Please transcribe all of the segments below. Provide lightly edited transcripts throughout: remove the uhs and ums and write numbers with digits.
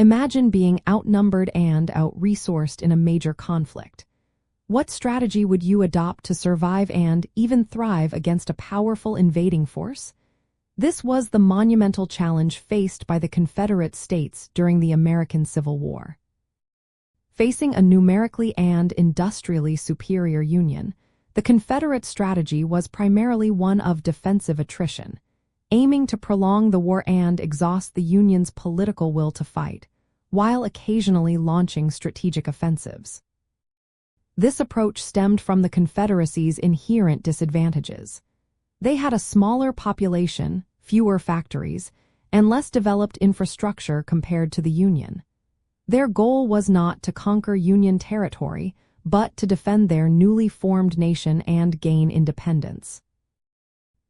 Imagine being outnumbered and out-resourced in a major conflict. What strategy would you adopt to survive and even thrive against a powerful invading force? This was the monumental challenge faced by the Confederate States during the American Civil War. Facing a numerically and industrially superior Union, the Confederate strategy was primarily one of defensive attrition, aiming to prolong the war and exhaust the Union's political will to fight, while occasionally launching strategic offensives. This approach stemmed from the Confederacy's inherent disadvantages. They had a smaller population, fewer factories, and less developed infrastructure compared to the Union. Their goal was not to conquer Union territory, but to defend their newly formed nation and gain independence.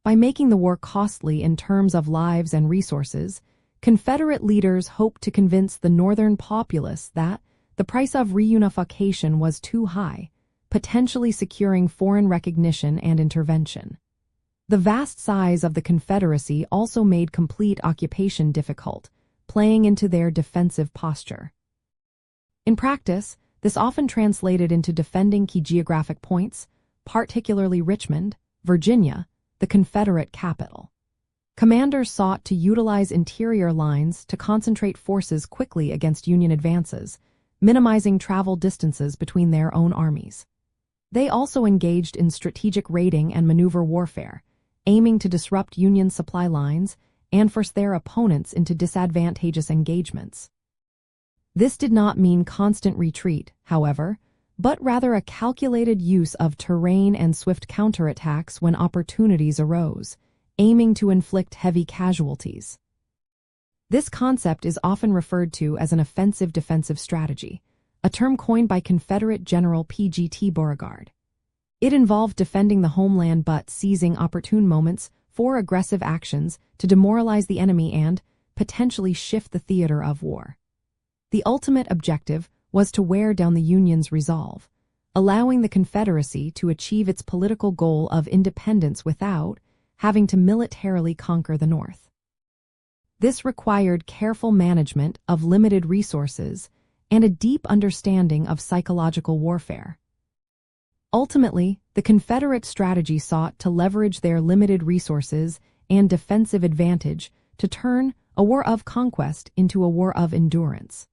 By making the war costly in terms of lives and resources, Confederate leaders hoped to convince the Northern populace that the price of reunification was too high, potentially securing foreign recognition and intervention. The vast size of the Confederacy also made complete occupation difficult, playing into their defensive posture. In practice, this often translated into defending key geographic points, particularly Richmond, Virginia, the Confederate capital. Commanders sought to utilize interior lines to concentrate forces quickly against Union advances, minimizing travel distances between their own armies. They also engaged in strategic raiding and maneuver warfare, aiming to disrupt Union supply lines and force their opponents into disadvantageous engagements. This did not mean constant retreat, however, but rather a calculated use of terrain and swift counterattacks when opportunities arose, aiming to inflict heavy casualties. This concept is often referred to as an offensive-defensive strategy, a term coined by Confederate General P.G.T. Beauregard. It involved defending the homeland but seizing opportune moments for aggressive actions to demoralize the enemy and potentially shift the theater of war. The ultimate objective was to wear down the Union's resolve, allowing the Confederacy to achieve its political goal of independence without having to militarily conquer the North. This required careful management of limited resources and a deep understanding of psychological warfare. Ultimately, the Confederate strategy sought to leverage their limited resources and defensive advantage to turn a war of conquest into a war of endurance.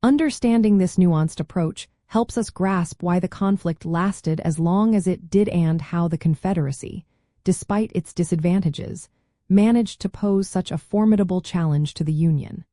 Understanding this nuanced approach helps us grasp why the conflict lasted as long as it did and how the Confederacy, despite its disadvantages, managed to pose such a formidable challenge to the Union.